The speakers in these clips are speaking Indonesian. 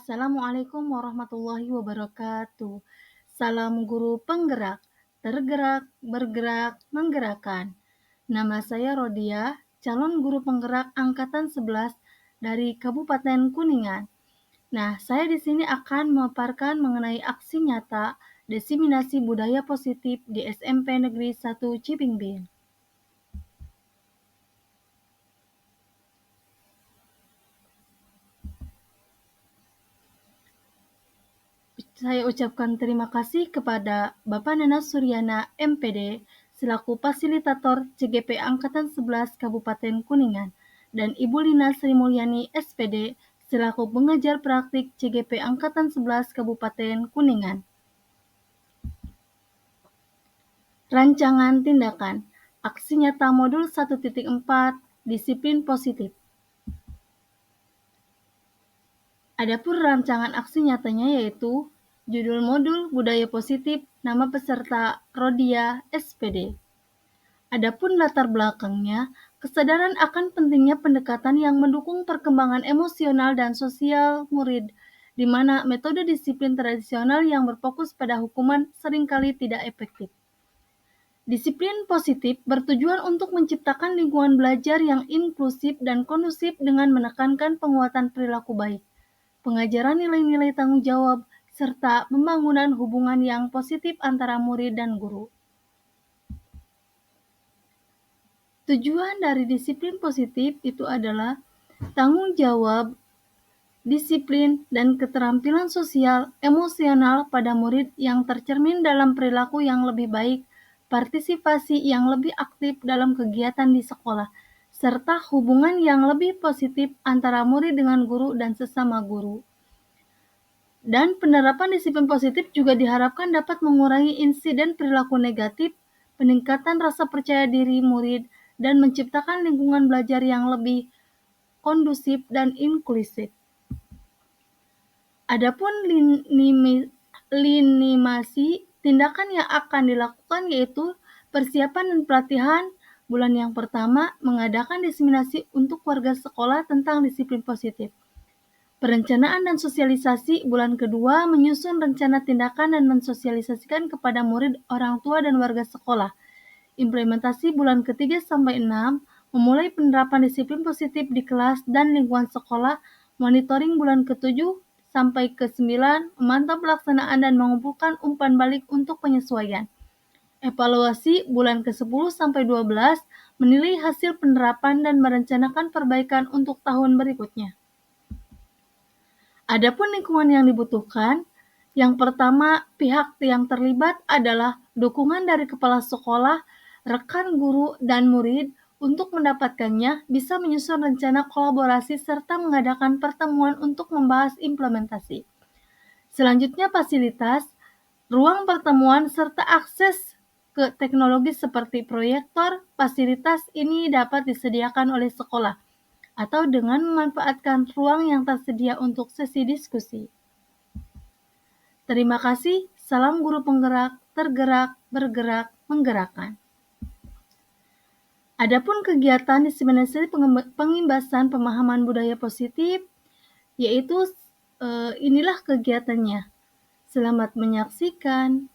Assalamualaikum warahmatullahi wabarakatuh. Salam guru penggerak, tergerak, bergerak, menggerakkan. Nama saya Rodia, calon guru penggerak angkatan 11 dari Kabupaten Kuningan. Nah, saya di sini akan memaparkan mengenai aksi nyata diseminasi budaya positif di SMP Negeri 1 Cibingbin. Saya ucapkan terima kasih kepada Bapak Nana Suryana MPD selaku fasilitator CGP Angkatan 11 Kabupaten Kuningan dan Ibu Lina Sri Mulyani SPD selaku pengajar praktik CGP Angkatan 11 Kabupaten Kuningan. Rancangan tindakan aksi nyata modul 1.4 disiplin positif. Adapun rancangan aksi nyatanya yaitu judul modul budaya positif, nama peserta Rodia SPD. Adapun latar belakangnya, kesadaran akan pentingnya pendekatan yang mendukung perkembangan emosional dan sosial murid, di mana metode disiplin tradisional yang berfokus pada hukuman seringkali tidak efektif. Disiplin positif bertujuan untuk menciptakan lingkungan belajar yang inklusif dan kondusif dengan menekankan penguatan perilaku baik, pengajaran nilai-nilai tanggung jawab, serta pembangunan hubungan yang positif antara murid dan guru. Tujuan dari disiplin positif itu adalah tanggung jawab, disiplin, dan keterampilan sosial emosional pada murid yang tercermin dalam perilaku yang lebih baik, partisipasi yang lebih aktif dalam kegiatan di sekolah, serta hubungan yang lebih positif antara murid dengan guru dan sesama guru. Dan penerapan disiplin positif juga diharapkan dapat mengurangi insiden perilaku negatif, peningkatan rasa percaya diri murid, dan menciptakan lingkungan belajar yang lebih kondusif dan inklusif. Adapun linimasi tindakan yang akan dilakukan yaitu persiapan dan pelatihan. Bulan yang pertama mengadakan diseminasi untuk warga sekolah tentang disiplin positif. Perencanaan dan sosialisasi bulan kedua menyusun rencana tindakan dan mensosialisasikan kepada murid, orang tua, dan warga sekolah. Implementasi bulan ketiga sampai 6 memulai penerapan disiplin positif di kelas dan lingkungan sekolah. Monitoring bulan ke-7 sampai ke-9 memantau pelaksanaan dan mengumpulkan umpan balik untuk penyesuaian. Evaluasi bulan ke-10 sampai 12 menilai hasil penerapan dan merencanakan perbaikan untuk tahun berikutnya. Adapun lingkungan yang dibutuhkan, yang pertama pihak yang terlibat adalah dukungan dari kepala sekolah, rekan guru, dan murid. Untuk mendapatkannya, bisa menyusun rencana kolaborasi serta mengadakan pertemuan untuk membahas implementasi. Selanjutnya fasilitas, ruang pertemuan, serta akses ke teknologi seperti proyektor. Fasilitas ini dapat disediakan oleh sekolah atau dengan memanfaatkan ruang yang tersedia untuk sesi diskusi. Terima kasih. Salam guru penggerak, tergerak, bergerak, menggerakkan. Adapun kegiatan diseminasi pengimbasan pemahaman budaya positif, yaitu inilah kegiatannya. Selamat menyaksikan.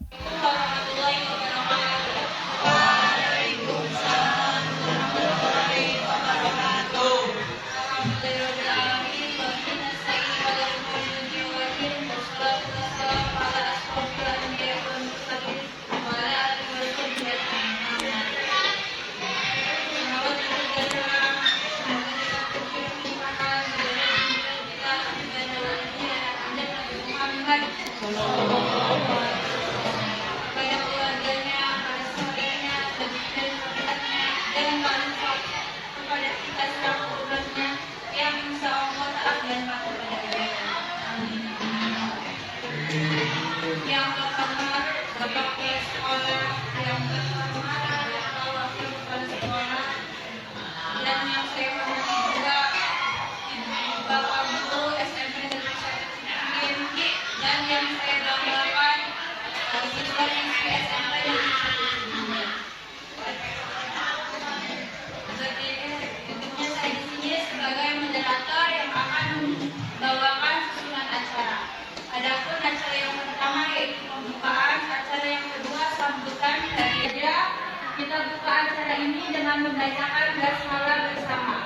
ini dengan membacakan basmalah bersama.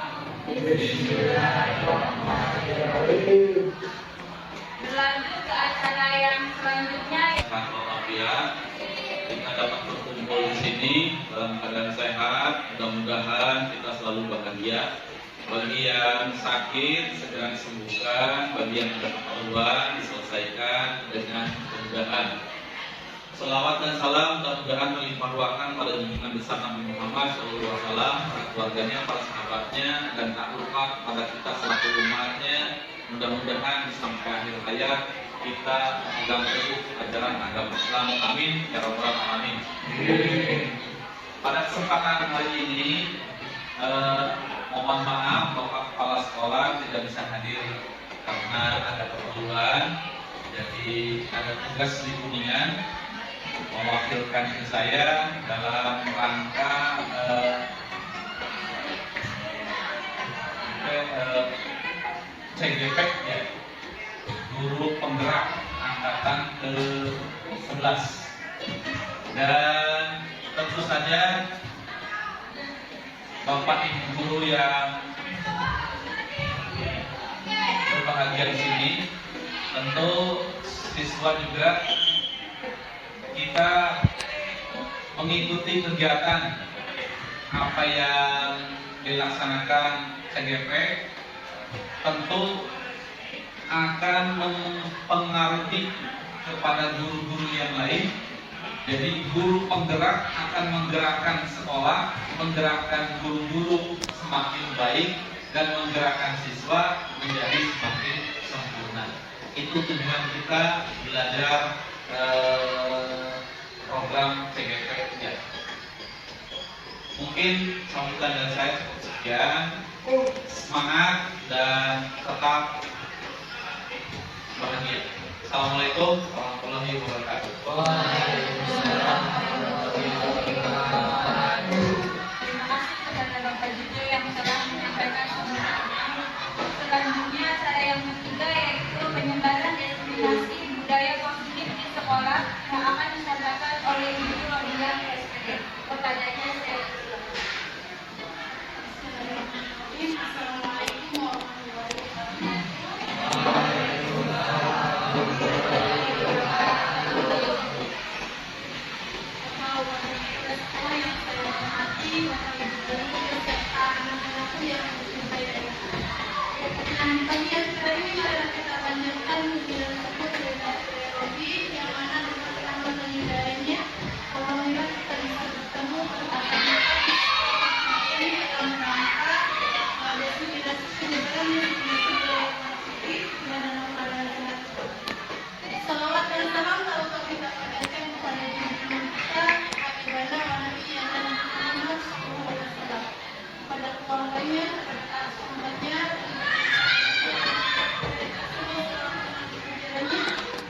Berlanjut ke acara yang selanjutnya. Kita dapat berkumpul di sini dalam keadaan sehat, mudah-mudahan kita selalu bahagia. Bagi yang sakit segera disembuhkan, bagi yang ada keperluan diselesaikan dengan kemudahan. Selawat dan salam mudah-mudahan melimpah ruahkan pada junjungan besar Nabi Muhammad SAW, para keluarganya, para sahabatnya, dan tak lupa pada kita selaku umatnya. Mudah-mudahan sampai akhir hayat kita memegang teguh ajaran agama Islam. Amin ya rabbal alamin. Pada kesempatan hari ini, mohon maaf Bapak Kepala Sekolah tidak bisa hadir karena ada keperluan. Jadi ada tugas di Kuningan mewakilkan ke saya dalam rangka CGP ya, guru penggerak angkatan ke-11. Dan tentu saja Bapak Ibu guru yang berbahagia di sini, tentu siswa juga kita mengikuti kegiatan apa yang dilaksanakan CGP tentu akan mempengaruhi kepada guru-guru yang lain. Jadi guru penggerak akan menggerakkan sekolah, menggerakkan guru-guru semakin baik, dan menggerakkan siswa menjadi semakin sempurna. Itu tujuan kita belajar program CGP ya. Mungkin sambutan dari saya cukup sekian. Semangat dan tetap bahagia. Assalamualaikum warahmatullahi wabarakatuh. Terima kasih kepada Bapak Jujo yang telah menyampaikan sambutan. Selanjutnya acara yang ketiga yaitu penyebaran destinasi budaya positif di sekolah yang akan disampaikan oleh Ibu Rodia SPD. Kepadanya saya Assalamualaikum warahmatullahi Salawat dan salam kalau kita panjatkan kepada junjungan kita, Habibana wa Nabiyyana Muhammad SAW, kepada keluarganya, kepada sahabatnya,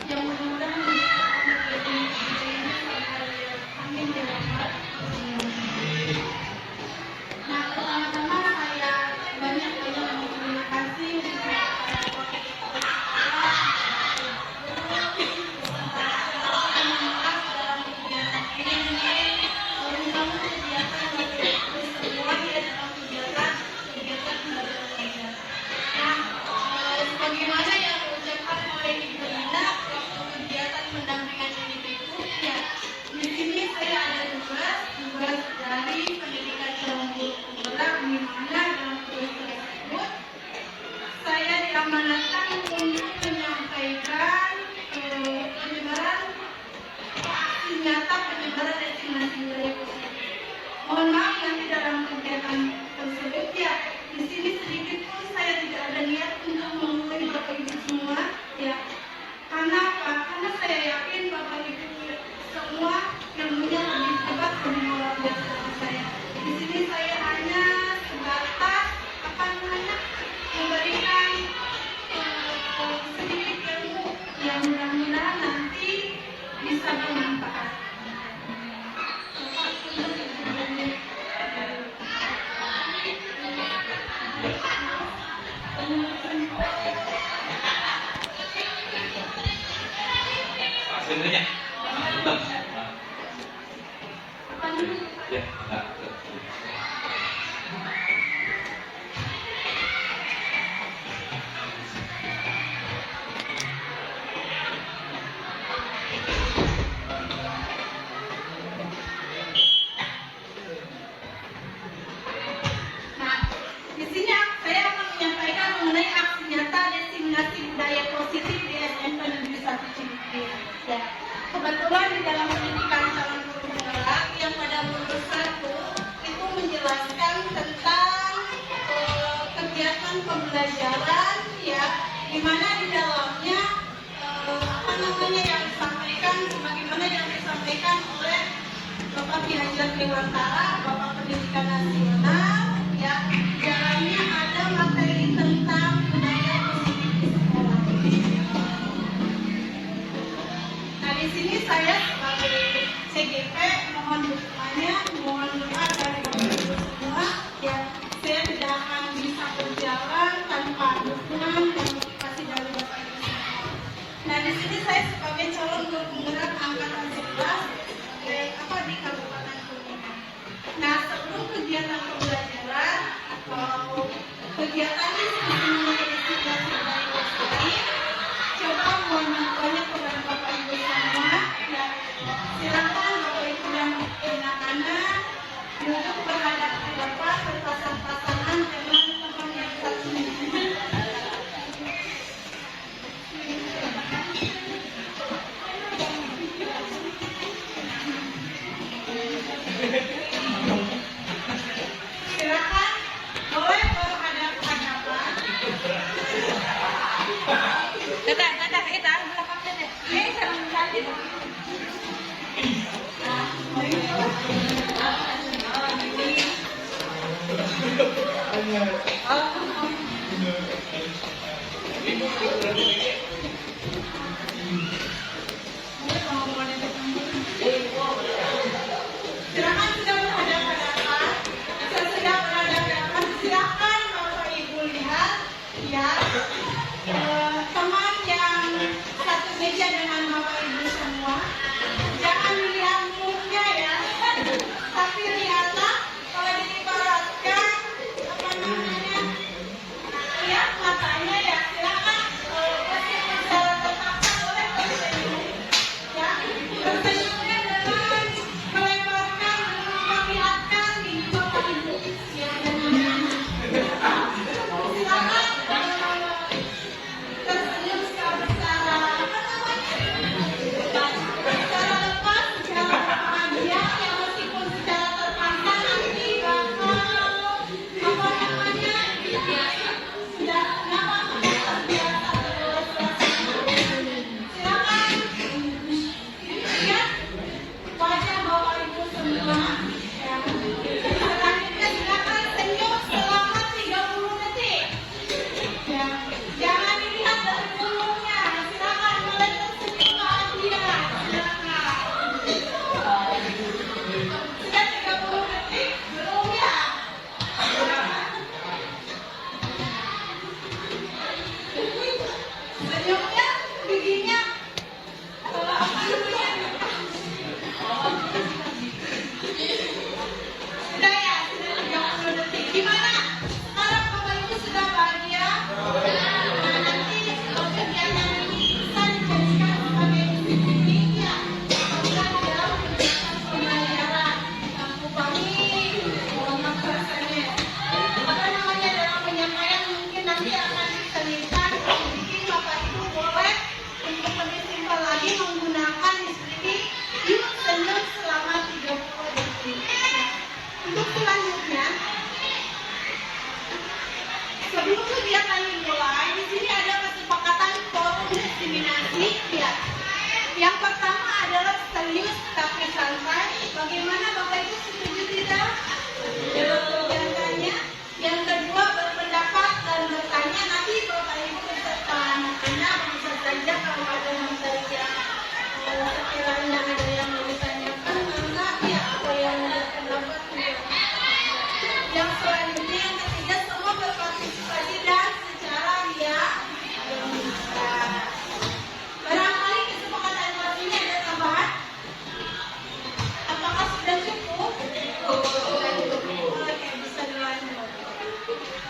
yang mudah-mudahan menjadi amin ya rabbal alamin. Nah, pertama-tama saya banyak berterima kasih kepada bagaimana yang diucapkan oleh Ibu Lina waktu kegiatan pendampingan ini itu ya, di sini saya ada tugas dari pendidikan calon guru penggerak, di mana dalam tugas tersebut saya diamanatkan untuk menyampaikan penyebaran aksi nyata penyebaran destinasi budaya positif. Mohon maaf nanti dalam kegiatan tersebut ya, di sini sedikit pun saya tidak ada niat untuk mengulai Bapak Ibu semua ya. Karena apa? Karena saya yakin Bapak Ibu semua ilmunya lebih hebat dan luar biasa dari saya. Di sini saya hanya sebatas apa namanya memberikan sedikit ilmu yang mudah-mudahan nanti bisa bermanfaat. Hasilnya, Apa nih? ya, enggak. pembelajaran ya, di mana di dalamnya yang disampaikan sebagaimana yang disampaikan oleh Bapak Ki Hajar Dewantara, Bapak Pendidikan Nasional ya, di dalamnya ada materi tentang budaya positif di sekolah. Nah, di sini saya sebagai CGP mohon dukungannya, mohon doa dari Bapak Ibu semua ya. Saya tidak akan bisa berjalan tanpa dukungan dan motivasi dari Bapak Ibu semua. Nah, di sini saya sebagai calon guru penggerak angkatan 11 di Kabupaten Kuningan. Nah, sebelum kegiatan pembelajaran atau kegiatan coba mohon banyak kepada Bapak Ibu semua ya, silakan Bapak Ibu dan anak-anak duduk berhadapan-hadapan berpasang-pasangan dengan teman yang satu ini. Silakan boleh berhadapan-hadapan. Tata, kita belakangnya deh. Ini serang cantik. Silakan sudah berhadapan-hadapan. Sesudah berhadapan, silakan Bapak Ibu lihat ya teman yang satu meja dengan Bapak Ibu semua. Jangan dilihat mulutnya ya, tapi lihatlah kalau diibaratkan lihat matanya ya. Silakan meskipun secara terpaksa boleh tersenyum ya, tersenyumnya dengan melebarkan, memperlihatkan gigi Bapak Ibu ya. Silakan tersenyum secara lepas, secara bahagia ya, meskipun secara terpaksa nanti bakal sudah terbiasa terus. Silakan lihat wajah Bapak Ibu semua ya. Selanjutnya silakan senyum selama 30 detik ya. Jangan dilihat dari mulutnya, silakan mulai tersenyum bahagia. Silakan. Sudah 30 detik belum ya? Senyumnya, giginya sudah ya, sudah 30 detik. Gimana? Sekarang Bapak Ibu sudah bahagia? Nah, nanti kegiatan ini bisa dijadikan sebagai ini ya. Bukan dalam kegiatan pembelajaran. Lampu pagi, mohon rasanya. Dalam penyampaian mungkin nanti akan diselipkan sedikit. Bapak Ibu boleh untuk lebih simpel lagi menggunakan istri yuk senyum selama 30 detik. Untuk selanjutnya, sebelum kegiatan dimulai, di sini ada kesepakatan forum diseminasi ya. Yang pertama adalah serius tapi santai. Bagaimana Bapak Ibu, setuju tidak? Kegiatannya. Yang kedua berpendapat dan bertanya. Nanti Bapak Ibu beserta anak-anak bisa saja kalau ada materi yang sekiranya ada yang mau ditanyakan, maka ya apa yang berpendapat juga. Yang selanjutnya, yang ketiga, semua berpartisipasi dan secara riak. Barangkali kesepakatan ini ada tambahan? Apakah sudah cukup? Sudah cukup. Oke, bisa dilanjut.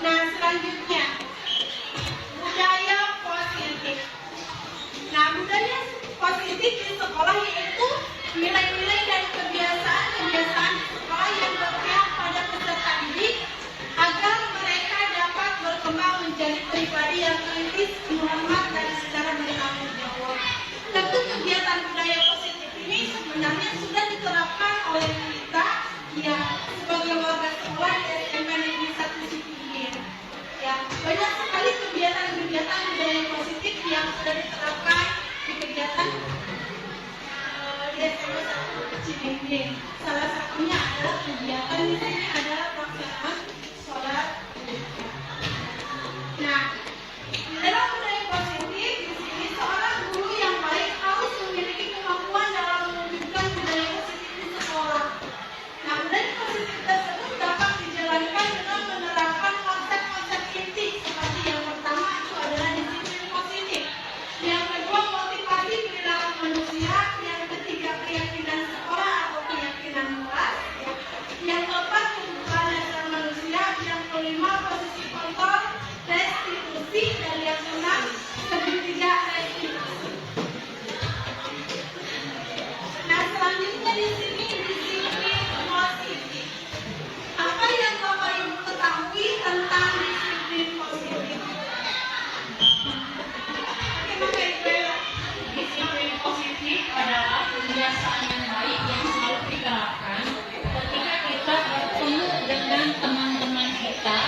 Nah, selanjutnya budaya positif. Nah, budaya positif di sekolah yaitu nilai-nilai dan kebiasaan-kebiasaan di sekolah yang berpihak pada peserta didik agar mereka dapat berkembang menjadi pribadi yang kritis, hormat dan secara bertanggung jawab. Tentu kegiatan budaya positif ini sebenarnya sudah diterapkan oleh kita ya sebagai warga sekolah di SMP Negeri 1 Situbondo. Ya, banyak sekali kegiatan budaya positif yang sudah diterapkan di kegiatan di SMA 1 Cibinong. Salah satunya adalah kegiatan di sini adalah pelaksanaan sholat. Nah, dalam budaya positif di sini seorang guru yang baik harus memiliki kemampuan dalam mewujudkan budaya positif di sekolah. Nah, budaya positif tersebut dapat dijalankan dengan menerapkan konsep-konsep inti seperti yang pertama itu adalah disiplin positif, yang kedua motivasi perilaku manusia, yang ketiga keyakinan sekolah atau keyakinan kelas, yang keempat kebutuhan dasar manusia, yang kelima posisi kontrol, restitusi, dan yang keenam segitiga restitusi. Nah, selanjutnya di sini disiplin positif. Apa yang Bapak Ibu ketahui tentang disiplin positif? Oke, Ibu. Disiplin positif adalah kebiasaan yang baik yang selalu diterapkan ketika kita bertemu dengan teman-teman kita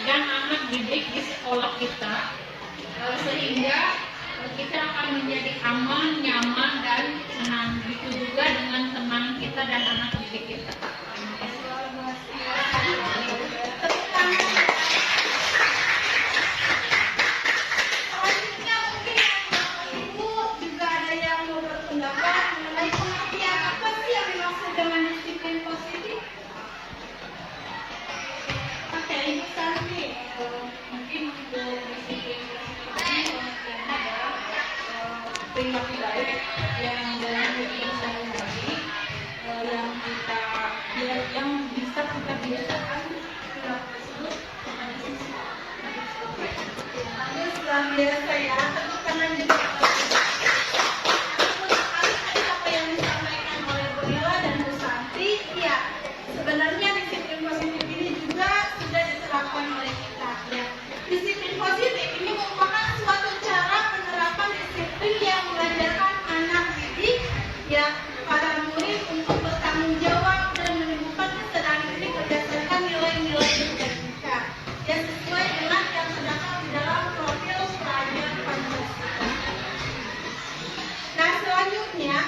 dan anak didik di sekolah kita, sehingga kita akan menjadi aman, nyaman, dan senang. Begitu juga dengan teman kita dan anak didik kita. Terima kasih. Tepuk tangan. Selanjutnya mungkin Bapak Ibu juga ada yang mau berpendapat mengenai pengertian apa sih yang dimaksud dengan disiplin positif? Oke, Ibu Santi. Mungkin untuk disiplin positif ini pengertiannya adalah perilaku baik yang dalam hidup sehari-hari yang bisa kita biasakan perilaku tersebut pada sisi Bagus, luar biasa ya. Tepuk tangan juga. Betul sekali tadi apa yang disampaikan oleh Bu Ella dan Bu Santi. Ya, sebenarnya disiplin positif ini juga sudah diterapkan oleh kita. Ya. Disiplin positif ini merupakan suatu cara penerapan disiplin yang mengajarkan anak didik, ya, para murid untuk bertanggung jawab dan menumbuhkan kesadaran diri berdasarkan nilai-nilai etika yang sesuai dengan yang terdapat di dalam profil pelajar Pancasila. Nah, selanjutnya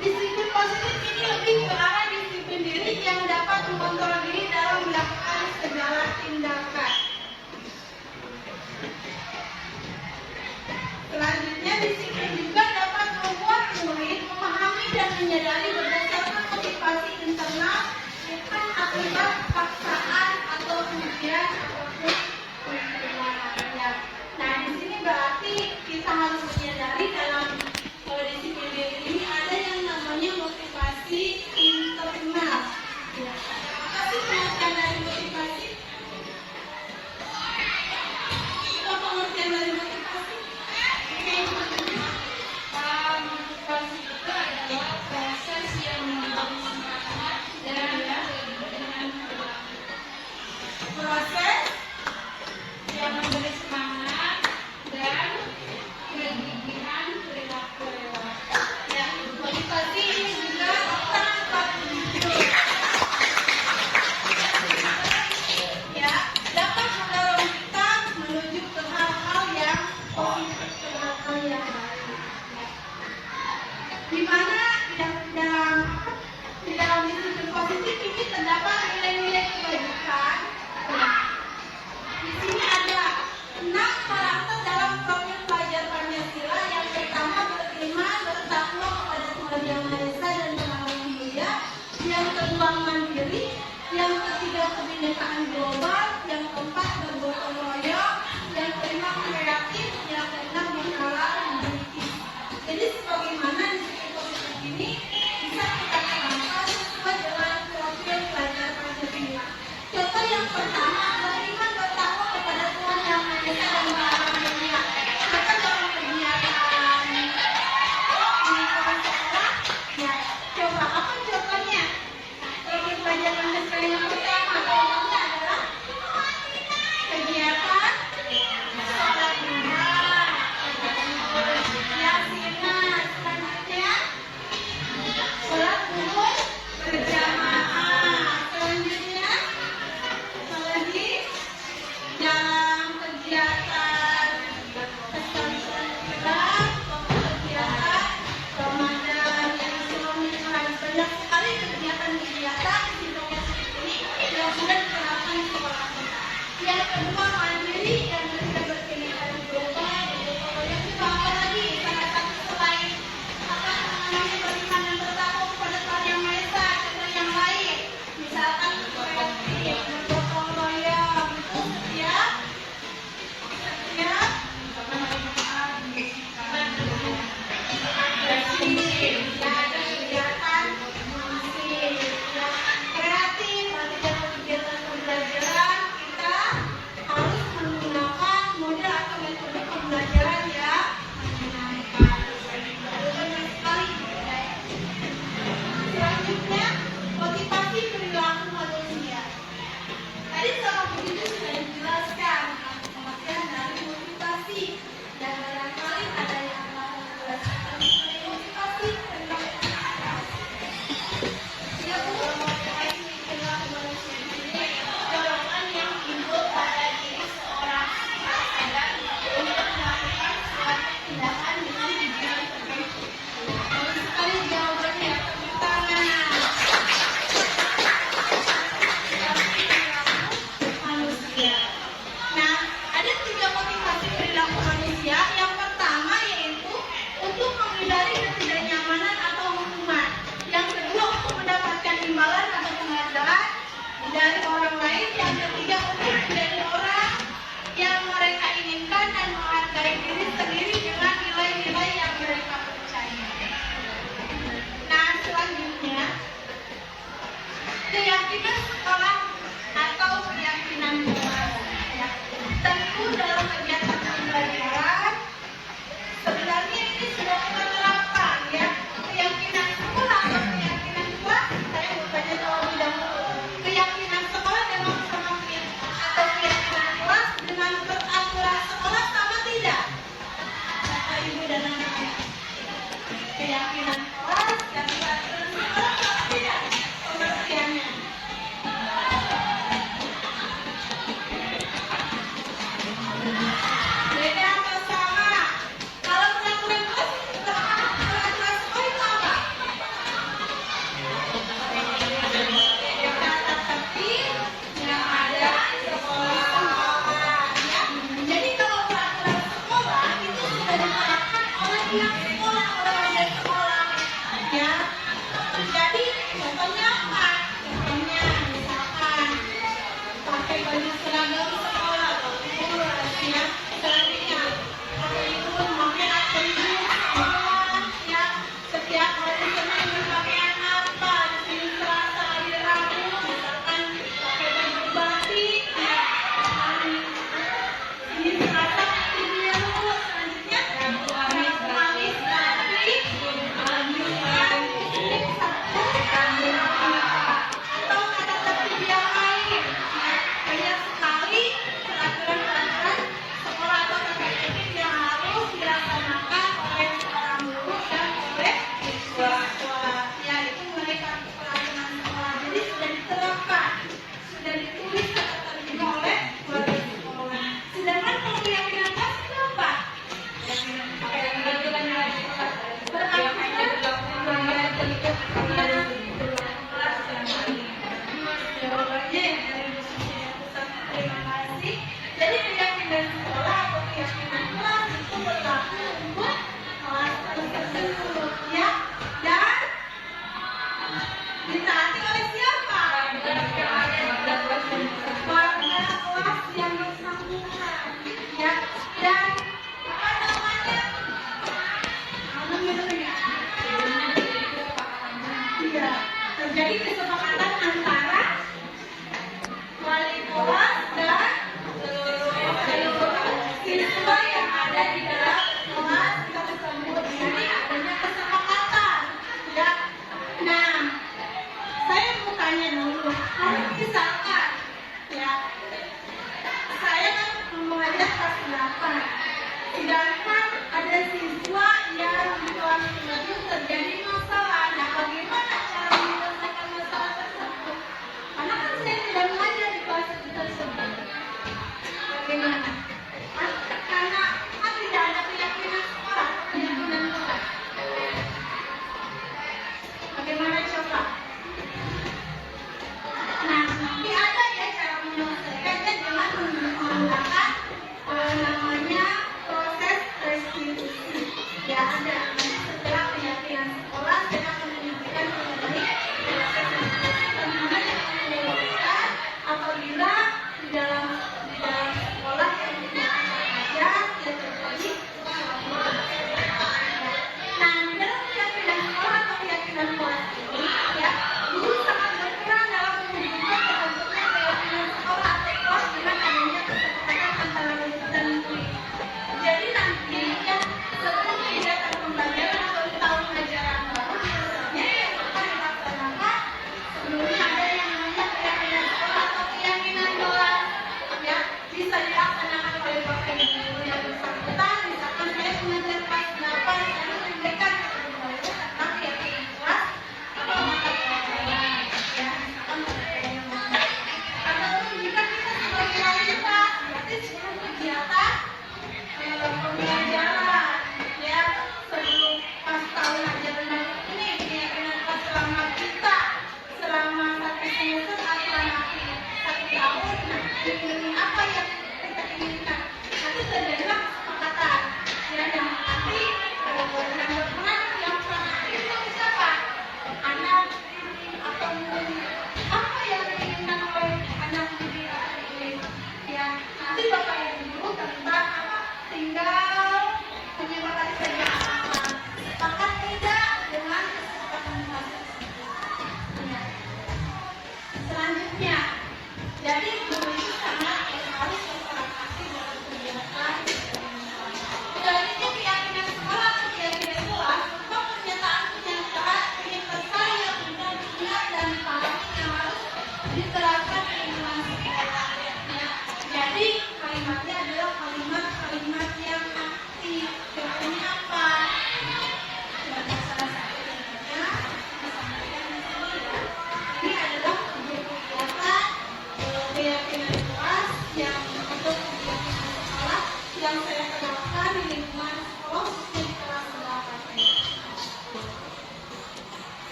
disiplin positif ini lebih ke arah disiplin diri yang dapat mengontrol diri dalam melakukan segala tindakan. Selanjutnya, disiplin juga dapat membuat murid memahami dan menyadari berdasarkan motivasi internal, bukan akibat paksaan atau ujian ataupun tuntunan. Nah, di sini berarti kita harus menyadari dalam disiplin diri ini ada yang namanya motivasi internal. Ya. Apa sih pengertian dari motivasi? Apa pengertian dari motivasi? motivasi itu adalah proses yang memberi semangat dan dengan Proses yang memberi semangat dan kegigihan perilaku. ya, motivasi ini juga tanpa tujuan. Ya, dapat mendorong kita menuju ke hal-hal yang positif, ke hal-hal yang baik. Ya. Di mana di dalam disiplin positif ini terdapat nilai-nilai kebajikan. Di sini ada 6 karakter dalam profil pelajar Pancasila. Yang pertama beriman, bertakwa kepada Tuhan Yang Maha Esa dan Tuhan Yang Mulia. Yang kedua mandiri. Yang ketiga kebinekaan global. Yang keempat bergotong royong. Yang kelima kreatif. Yang keenam bernalar meneliti. Jadi sebagaimana disiplin positif ini bisa kita terapkan sesuai dengan profil pelajar Pancasila. Contoh yang pertama, beriman bertakwa kepada Tuhan Yang Maha Esa dan Tuhan Yang Mulia. Maka dalam kegiatan di lingkungan sekolah, ya, coba apa contohnya? Profil pelajar Pancasila yang pertama, contohnya adalah kegiatan sholat duha, yasinan, selanjutnya sholat zuhur berjamaah, selanjutnya apalagi dalam kegiatan banyak sekali kegiatan-kegiatan di lokasi ini yang sudah diterapkan di sekolah kita. Yang kedua, mandiri dan tidak berpilihan global. Yang kedua, apalagi salah satu selain apa namanya beriman dan bertakwa kepada Tuhan Yang Maha Esa, contoh yang lain, misalkan kreatif, bergotong royong, itu ya, ya, kreatif, kegiatan pembelajaran kita harus menggunakan model atau metode pembelajaran yang menyenangkan. Banyak sekali. Selanjutnya, motivasi perilaku manusia. Tadi sama begitu sudah dijelaskan pengertian dari motivasi dan barangkali ada yang mau menjelaskan motivasi perilaku. Ya, motivasi perilaku manusia ini dorongan yang timbul pada diri seorang secara sadar untuk melakukan suatu tindakan dengan tujuan tertentu. Bagus sekali jawabannya, tepuk tangan. Manusia. Nah, ada 3 motivasi perilaku manusia. Yang pertama yaitu untuk menghindari ketidaknyamanan atau hukuman. Yang kedua untuk mendapatkan imbalan atau penghargaan dari orang lain. Yang ketiga untuk menjadi orang yang mereka inginkan dan menghargai diri sendiri dengan nilai-nilai yang mereka percaya. Nah, selanjutnya keyakinan sekolah atau keyakinan kelas. Ya. Tentu dalam kegiatan pembelajaran sebenarnya ini sudah kita terapkan ya. Keyakinan sekolah atau keyakinan kelas, saya bertanya terlebih dahulu. Keyakinan sekolah dengan sama atau keyakinan kelas dengan peraturan sekolah sama tidak? Bapak Ibu dan anak-anak. Keyakinan kelas dan peraturan sekolah sama tidak? Pengertiannya. Beda atau sama? Kalau peraturan kelas itu peraturan sekolah itu apa? Tata tertib yang ada di sekolah. Ya. Jadi kalau peraturan sekolah itu sudah diterapkan oleh pihak sekolah, oleh wajar sekolah. Ya. Jadi contohnya apa? Contohnya misalkan pakai baju seragam sekolah atau kurus ya. Selanjutnya pakai itu memakai atribut sekolah ya. Setiap hari Senin berpakaian apa? Di sini Selasa, hari Rabu misalkan pakai baju batik ya. Ini Selasa pakai biru. Selanjutnya Kamis batik, Jumat Sabtu atau kata tertib yang lain. Ya, banyak sekali peraturan-peraturan sekolah atau kata tertib yang harus dilaksanakan oleh seorang guru dan oleh siswa. Ya, itu mereka peraturan sekolah. Jadi sudah diterapkan, sudah ditulis kata tertibnya oleh wali sekolah. Sedangkan kalau keyakinan kelas itu apa? Jadi keyakinan sekolah atau keyakinan kelas itu berlaku untuk kelas tertentu ya, dan ditaati oleh siapa? Warga kelas yang bersangkutan ya, dan apa namanya? Iya, terjadi kesepakatan antara wali kelas dan seluruh siswa yang ada di dalam kelas tersebut. Jadi adanya kesepakatan ya. Nah, saya mau tanya dulu, kalau misalkan ya saya kan mengajar kelas 8, sedangkan ada siswa yang di kelas 7 terjadi masalah. Nah, bagaimana cara menyelesaikan masalah tersebut? Karena kan saya tidak mengajar di kelas tersebut. Bagaimana? Karena kan tidak ada keyakinan sekolah, keyakinan kelas. Bagaimana coba?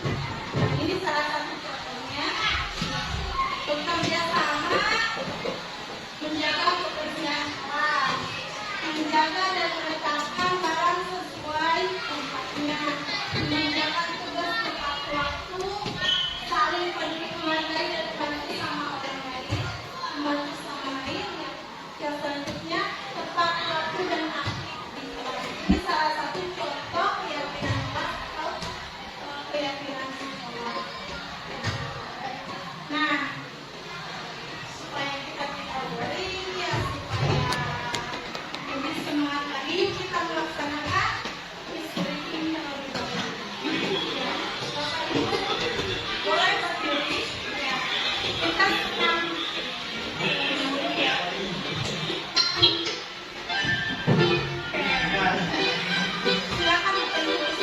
Ini salah satu contohnya. Bekerja sama, menjaga kebersihan kelas, menjaga dan meletakkan barang sesuai tempatnya, mengerjakan tugas tepat waktu, saling peduli menghargai dan membantu sama orang lain, membantu sama lain. Yang selanjutnya tepat waktu dan aktif di kelas. Ini salah satu contoh keyakinan kelas atau keyakinan sekolah. Nah, supaya kita tidak boring ya, supaya lebih semangat lagi, yuk kita melaksanakan quiz briefing terlebih dahulu. Ya, Bapak Ibu boleh berdiri. Ya, kita senang. Ya. Silakan ditulis.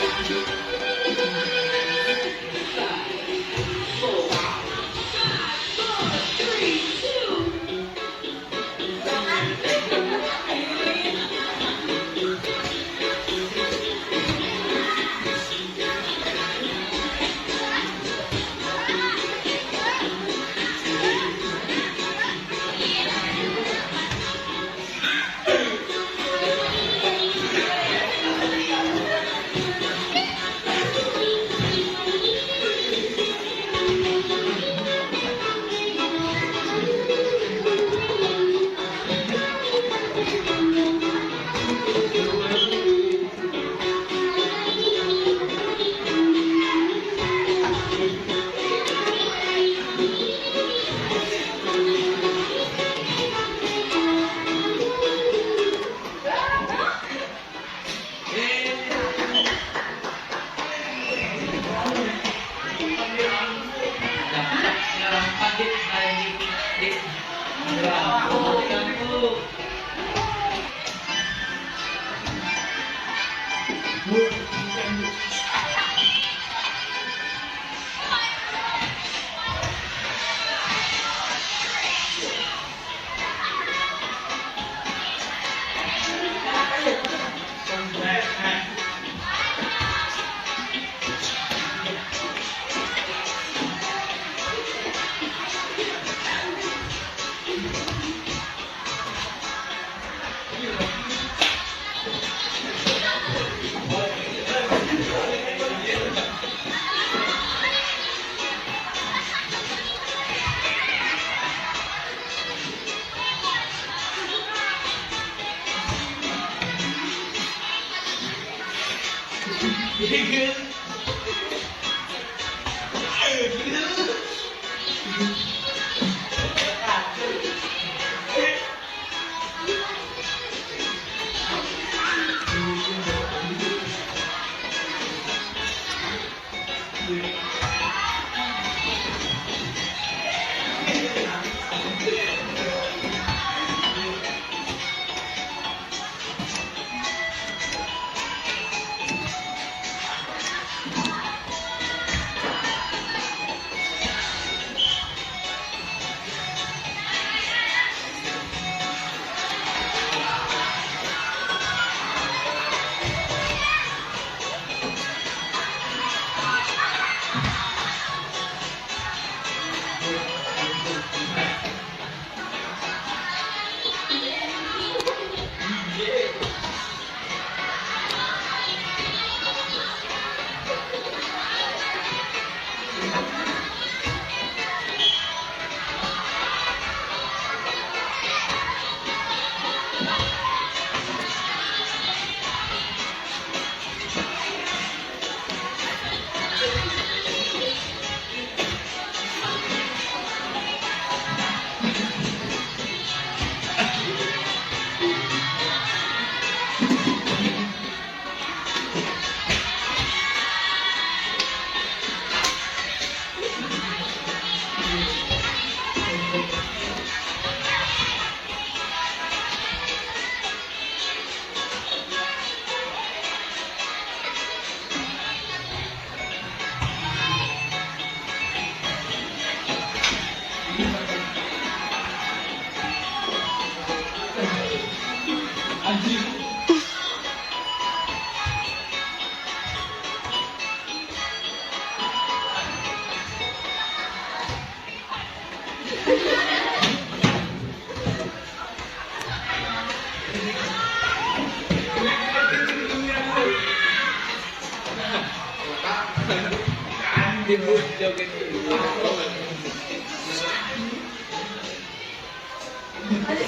Ada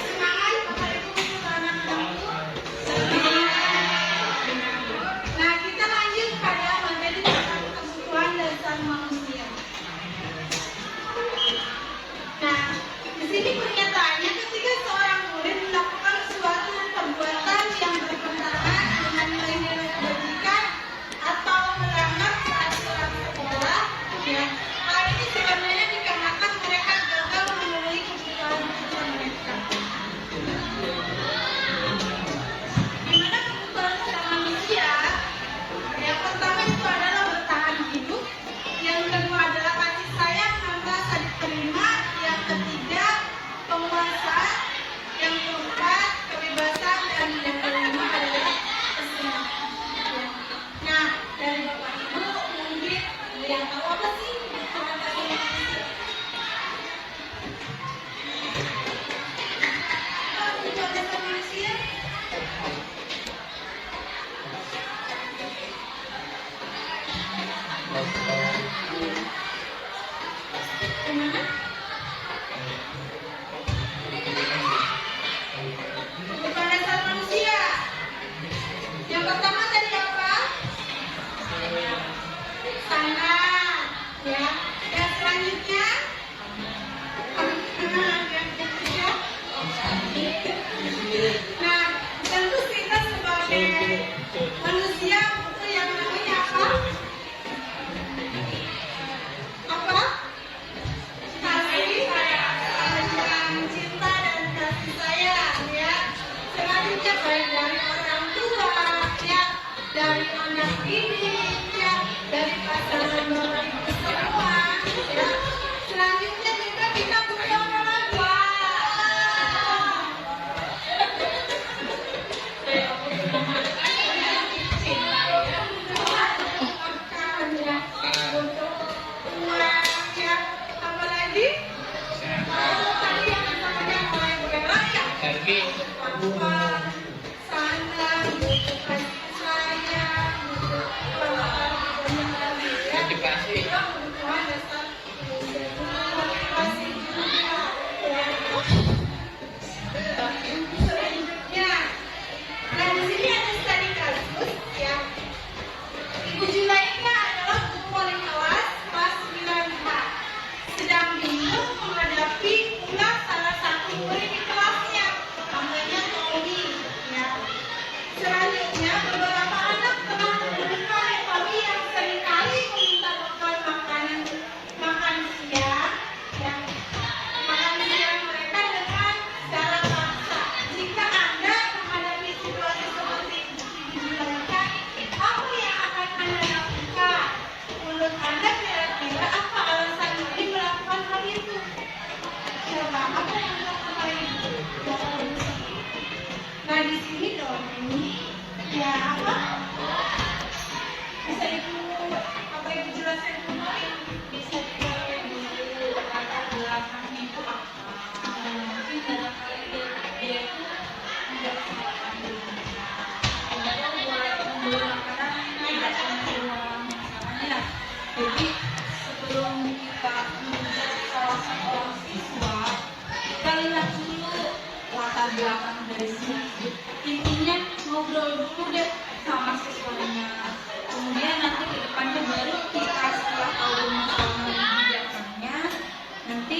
semangat Bapak Ibu untuk anak-anakku. Nah, kita lanjut pada materi tentang kebutuhan dasar manusia. Nah, di sini pernyataannya ketika seorang murid melakukan suatu perbuatan yang bertentangan dengan nilai-nilai kebajikan atau melanggar peraturan sekolah, ya, hal ini sebenarnya dikarenakan mereka gagal memenuhi kebutuhan dasar mereka. Di mana kebutuhan dasar manusia? Yang pertama itu adalah bertahan hidup, yang kedua adalah kasih sayang dan rasa diterima, yang ketiga penguasaan, yang keempat kebebasan, dan yang kelima adalah kesenangan. Nah, dari Bapak Ibu mungkin ada yang tahu apa sih kebutuhan dasar manusia? Apa kebutuhan dasar manusia? Gimana? Kebutuhan dasar manusia. Yang pertama tadi apa? Tangan, ya. Yang selanjutnya, yang ketiga. Nah, tentu kita sebagai manusia butuh yang namanya apa? Apa? Kasih sayang, cinta dan kasih sayang, ya. Selanjutnya baik dari orang tua, ya, dari anak didik, ya, dari pasangan Bapak Ibu semua, ya. Selanjutnya juga kita butuh apa lagi? Makan, ya. Untuk uang, ya. Apa lagi? Tadi yang namanya oleh Bella, ya. Papan, sandal, butuh kasih sayang, butuh banyak lagi, ya. Itu kebutuhan dasar manusia. Motivasi juga, ya. Selanjutnya, nah di sini ada studi kasus, ya. Ibu Julaika adalah guru wali kelas 9H, sedang bingung menghadapi pula salah satu murid di kelasnya, namanya Tommy, ya. Selanjutnya, beberapa anak telah menemukan Tommy yang seringkali meminta bekal makan siang, ya. Makan siang mereka dengan cara paksa. Jika Anda menghadapi situasi seperti Ibu Julaika, apa yang akan Anda lakukan? Menurut Anda kira-kira apa alasan Tommy melakukan hal itu? Coba, apa yang dilakukan oleh Ibu? Nah, di sini dong ini, ya apa? Bisa Ibu, apa Ibu jelaskan kembali? Bisa Ibu latar belakang itu apa? Mungkin barangkali dia itu tidak salah dulu. Kemudian buat memberikan tidak uang masalahnya. Jadi sebelum kita menjadi salah seorang siswa, kita lihat dulu latar belakang dari sini. Intinya ngobrol dulu deh sama siswanya. Kemudian nanti ke depannya baru kita setelah tahu masalah di belakangnya, nanti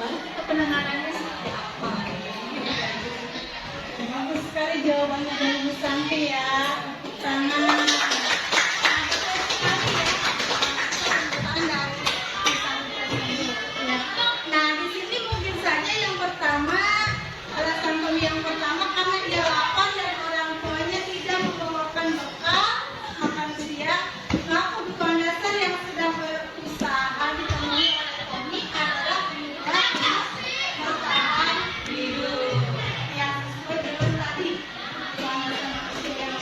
baru kita penanganannya seperti apa. Bagus sekali jawabannya dari Bu Santi, ya. Sangat. Nah, di sini mungkin saja yang pertama, alasan Tommy yang pertama karena dia lapar dan orang tuanya tidak membawakan bekal makan siang. Nah, kebutuhan dasar yang sedang berusaha dipenuhi oleh Tommy adalah kebutuhan bertahan hidup. Yang sesuai dengan tadi kebutuhan dasar manusia yang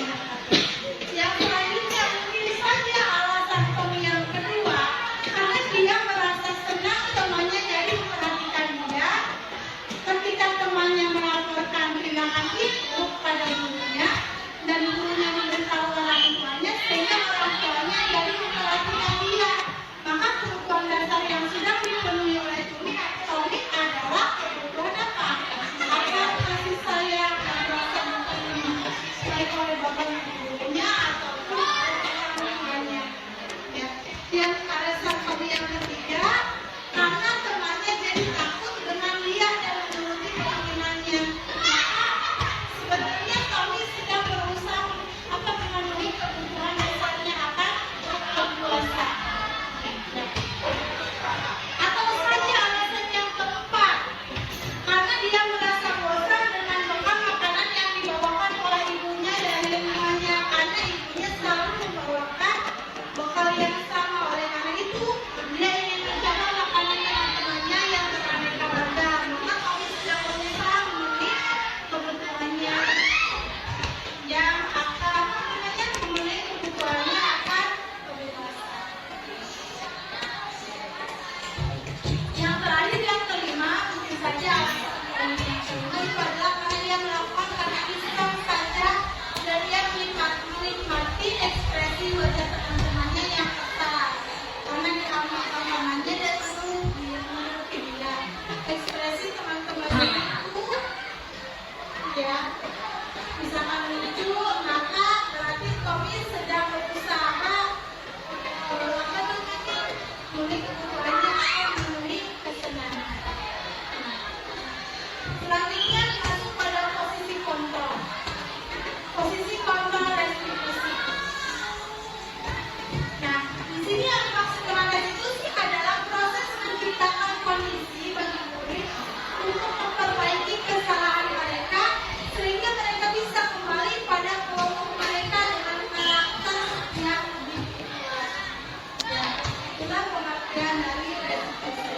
dan dari restitusi.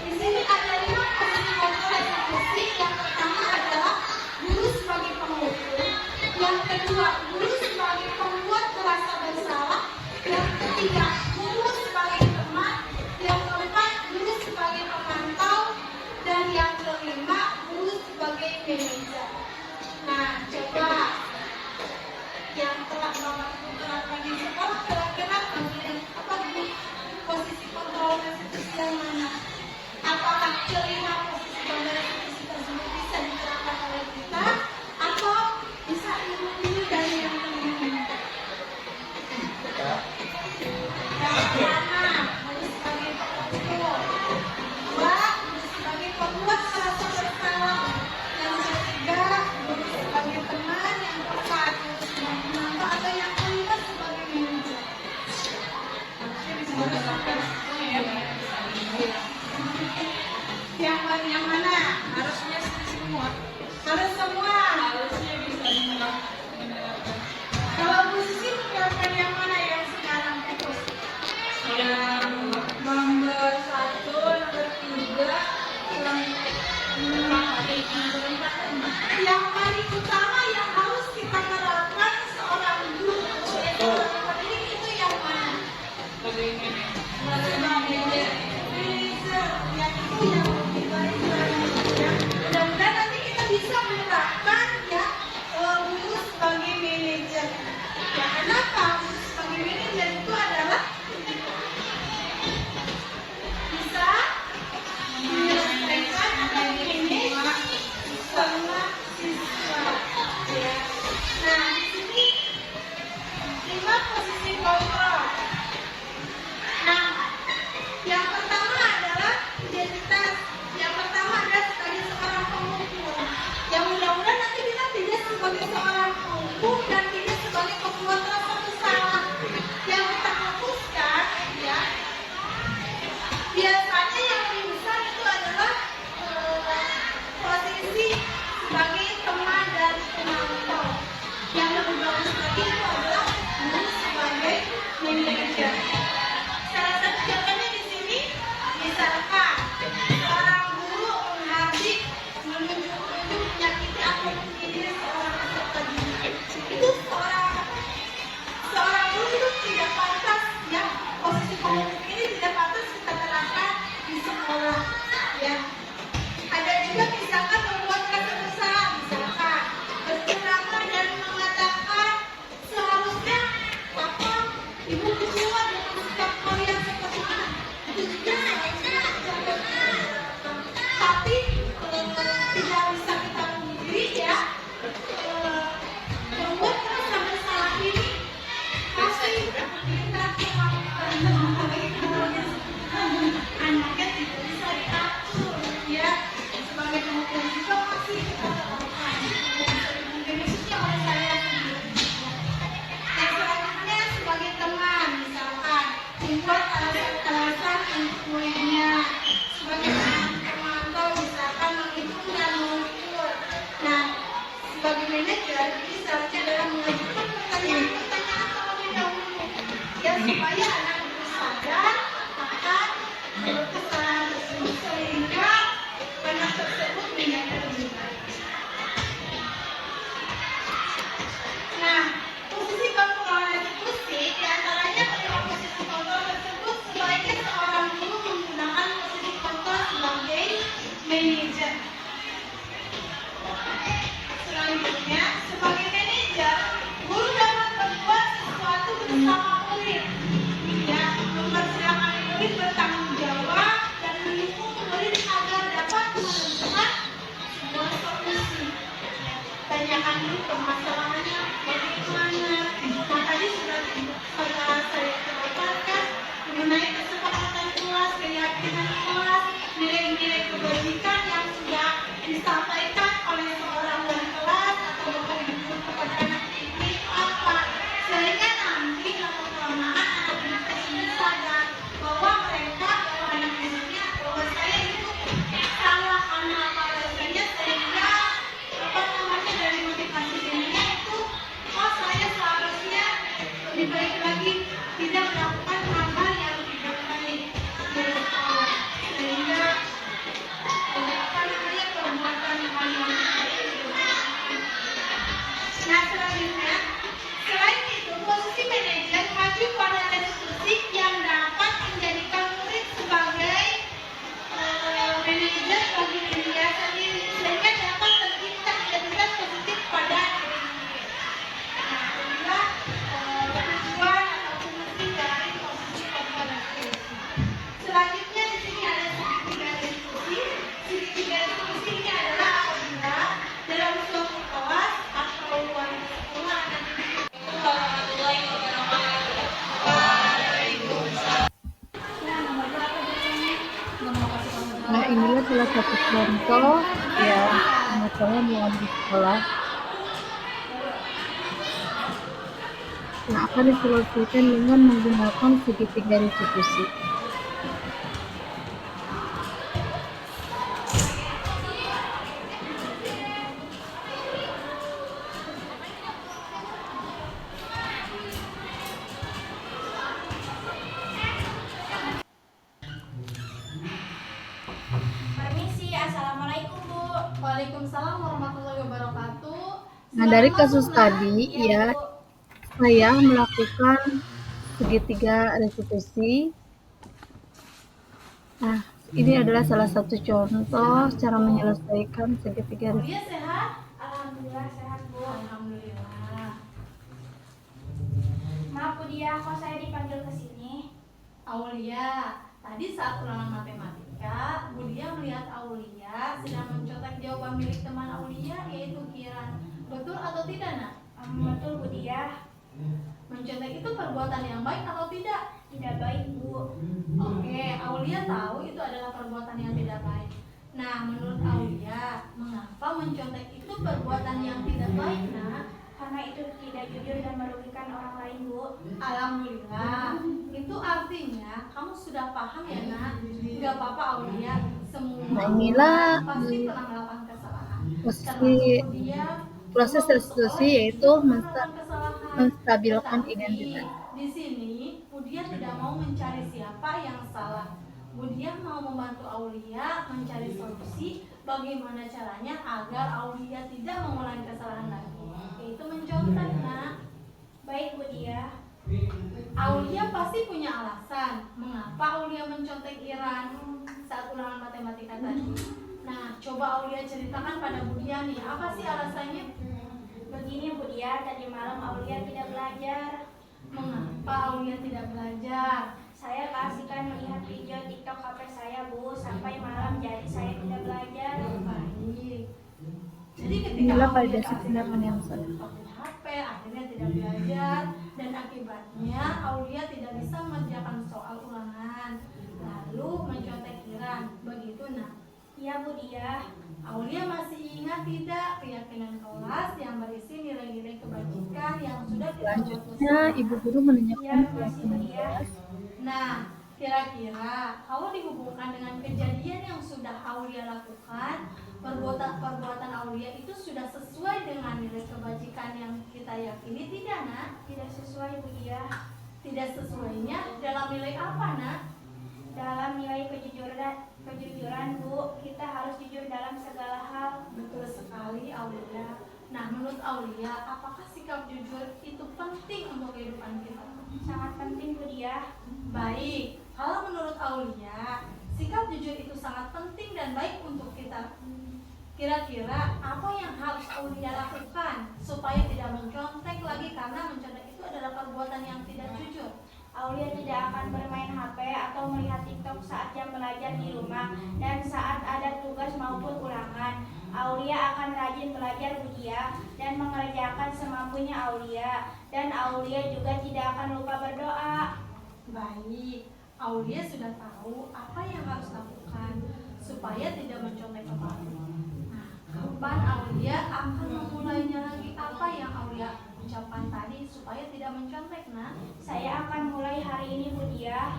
Di sini ada 5 posisi kontrol restitusi. Yang pertama adalah guru sebagai penghukum, yang kedua guru sebagai pembuat merasa bersalah, yang ketiga guru sebagai teman, yang keempat guru sebagai pemantau, dan yang kelima guru sebagai manajer. Nah, coba yang telah Bapak Ibu terapkan di sekolah kira-kira apa Bu? Posisi kontrol restitusi yang mana? Apakah kelima posisi kontrol restitusi tersebut bisa diterapkan oleh kita atau bisa ilmu dari yang kelima? Yang pertama, harus sebagai penghukum. Dua, harus sebagai pembuat merasa bersalah. Yang ketiga, harus sebagai teman. Yang keempat, harus sebagai pemantau, atau yang kelima sebagai manajer. Yang mana? Harusnya semua. Harus semua. Harusnya bisa menerapkan. Kalau Bu Sisi menerapkan yang mana yang sekarang fokus? Yang nomor 1, nomor 3, Yang paling utama yang harus kita terapkan seorang guru yaitu seorang pendidik itu yang mana? Sebagai manajer, yang itu yang lebih baik ya. Mudah-mudahan nanti kita bisa menerapkan ya guru sebagai manajer. Ya, kenapa guru sebagai manajer itu adalah bisa menyelesaikan atau manage semua siswa. Ya. Nah, di sini 5 posisi kontrol. Nah, yang pertama adalah identitas. Yang pertama adalah sebagai seorang penghukum. Yang mudah-mudahan nanti kita tidak sebagai seorang penghukum dan tidak sebagai pembuat rasa bersalah. Yang kita fokuskan, ya, biasanya yang lebih besar itu adalah posisi sebagai teman dan pemantau. Yang lebih bagus lagi itu adalah guru sebagai manajer. Salah satu contohnya di sini, misalkan seorang guru menghardik, menunjuk-nunjuk, menyakiti atau menghina seorang peserta didik. Itu seorang guru itu tidak pantas, ya, posisi penghukum ini tidak pantas kita terapkan di sekolah, ya. Ada juga misalkan membuat rasa bersalah, misalkan berceramah dan mengatakan seharusnya apa ibu ketua dengan sikap kalian seperti ini. Itu juga seharusnya dijaga. Tapi tidak bisa kita pungkiri ya, membuat rasa bersalah ini pasti kita anaknya tidak bisa diatur ya. Sebagai penghukum juga masih kita terapkan. Mungkin khususnya oleh saya sendiri. Yang selanjutnya sebagai teman, misalkan membuat alasan-alasan untuk muridnya. Sebagai pemantau, misalkan menghitung dan mengukur. Nah, sebagai manajer bisa dalam mengajukan pertanyaan-pertanyaan terlebih dahulu ya, supaya anak itu sadar akan kesalahan tersebut sehingga anak tersebut menjadi lebih baik. Nah, posisi kontrol restitusi diantaranya kelima posisi kontrol tersebut sebaiknya seorang guru menggunakan posisi kontrol sebagai manajer. Selanjutnya, sebagai manajer, guru dapat berbuat sesuatu bersama murid. Ya, mempersilahkan murid bertanggung jawab dan mendukung murid agar dapat menentukan sebuah solusi. Tanyakan dulu permasalahannya bagaimana. Nah, tadi sudah saya paparkan mengenai kesepakatan kelas, keyakinan kelas, nilai-nilai kebajikan yang sudah disampaikan oleh seorang wali kelas atau bapak ibu kepada anak didik apa, sehingga nanti lama-kelamaan anak didik tersebut sadar bahwa mereka atau anak didiknya bahwa saya itu salah karena apa alasannya, sehingga apa namanya dari motivasi dirinya itu, oh saya seharusnya lebih baik lagi tidak melakukan hal-hal yang tidak baik. Ya, Nah, inilah salah satu contoh ya pengetahuan yang ada di sekolah yang akan diselesaikan dengan menggunakan segitiga restitusi. Permisi, Assalamualaikum Bu. Waalaikumsalam warahmatullahi wabarakatuh. Nah, Silakan dari masuk, kasus Nak. tadi Iya, ya, Bu. saya melakukan segitiga restitusi. Nah, ini adalah salah satu contoh cara menyelesaikan segitiga Aulia restitusi. sehat? Alhamdulillah sehat, Bu. Alhamdulillah. Maaf Bu Dia, kok saya dipanggil ke sini? Aulia, tadi saat ulangan matematika, Budia melihat Aulia sedang mencontek jawaban milik teman Aulia, yaitu Kiran. Betul atau tidak, Nak? Betul Bu Dia. Mencontek itu perbuatan yang baik atau tidak? Tidak baik Bu. Oke, Aulia tahu itu adalah perbuatan yang tidak baik. Nah, menurut Aulia, mengapa mencontek itu perbuatan yang tidak baik, Nak? Karena itu tidak jujur dan merugikan orang lain Bu. Alhamdulillah. Itu artinya kamu sudah paham ya, Nak? Gak apa-apa, Aulia. Semua Nah, inilah orang pasti pernah melakukan kesalahan. posisi Termasuk dia. proses restitusi yaitu menstabilkan Tetapi identitas. di sini Budia tidak mau mencari siapa yang salah. Budia mau membantu Aulia mencari solusi bagaimana caranya agar Aulia tidak mengulangi kesalahan lagi, yaitu mencontek, Nak. Baik Bu Dia. Aulia pasti punya alasan mengapa Aulia mencontek Iran saat ulangan matematika tadi. Nah, coba Aulia ceritakan pada Budia nih, apa sih alasannya? Begini Bu Dia, tadi malam Aulia tidak belajar. Mengapa Aulia tidak belajar? Saya keasikan melihat video TikTok HP saya Bu sampai malam, jadi saya tidak belajar. Baik. Jadi ketika Inilah pada Aulia dasar keasikan tindakan yang salah. pakai HP, akhirnya tidak belajar dan akibatnya Aulia tidak bisa mengerjakan soal ulangan. Lalu mencontek Iran, begitu, Nak? Iya Bu Dia. Aulia masih ingat tidak keyakinan kelas yang berisi nilai-nilai kebajikan yang sudah kita buat Selanjutnya, bersama? Ibu Guru Iya menanyakan masih Bu keyakinan Dia. kelas. Nah, kira-kira kalau dihubungkan dengan kejadian yang sudah Aulia lakukan, perbuatan Aulia itu sudah sesuai dengan nilai kebajikan yang kita yakini tidak, Nak? Tidak sesuai Bu Dia. Tidak sesuainya dalam nilai apa, Nak? Dalam nilai kejujuran Bu, kita harus jujur dalam segala hal. Betul sekali, Aulia. Nah, menurut Aulia, apakah sikap jujur itu penting untuk kehidupan kita? Sangat penting Bu Dia. Baik, kalau menurut Aulia, sikap jujur itu sangat penting dan baik untuk kita. Kira-kira apa yang harus Aulia lakukan supaya tidak mencontek lagi, karena mencontek itu adalah perbuatan yang tidak jujur? Aulia tidak akan bermain HP atau melihat TikTok saat jam belajar di rumah dan saat ada tugas maupun ulangan. Aulia akan rajin belajar Bu Dia dan mengerjakan semampunya Aulia. Dan Aulia juga tidak akan lupa berdoa. Baik, Aulia sudah tahu apa yang harus lakukan supaya tidak mencontek kembali. Nah, kapan Aulia akan memulainya lagi? Apa yang Aulia ucapkan tadi supaya tidak mencontek, Nak? Saya akan mulai hari ini Bu Dia.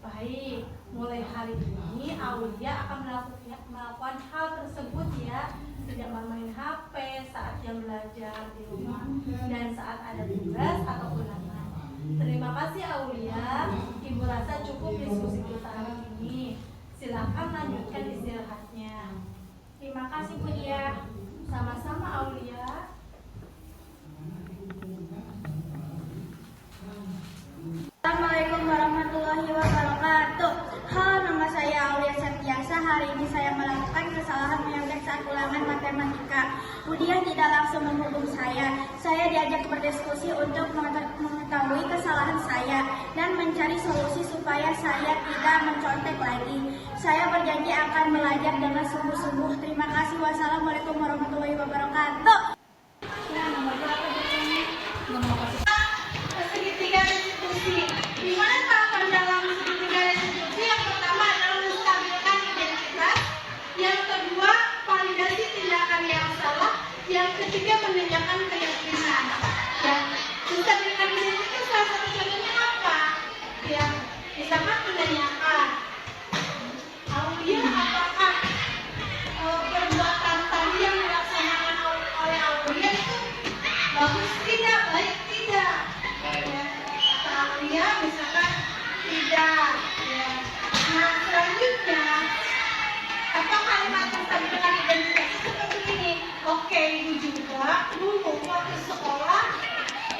Baik, mulai hari ini Aulia akan melakukan hal tersebut ya. Tidak bermain HP saat jam belajar di rumah dan saat ada tugas atau ulangan. Terima kasih Aulia. Ibu rasa cukup diskusi kita hari ini. Silakan lanjutkan istirahatnya. Terima kasih Bu Dia. Sama-sama Aulia. Assalamualaikum warahmatullahi wabarakatuh. Halo, nama saya Aulia Septiasa. Hari ini saya melakukan kesalahan menyontek saat ulangan matematika. Bu Dia tidak langsung menghukum saya. Saya diajak berdiskusi untuk mengetahui kesalahan saya dan mencari solusi supaya saya tidak mencontek lagi. Saya berjanji akan belajar dengan sungguh-sungguh. Terima kasih. Wassalamualaikum warahmatullahi wabarakatuh. Ya, nomor berapa bukunya? Segitiga restitusi. Di mana tahapan dalam segitiga restitusi? Yang pertama adalah menstabilkan identitas, Selanjutnya, apa kalimat tentang dengan identitas itu seperti ini? Oke, ibu juga dulu waktu sekolah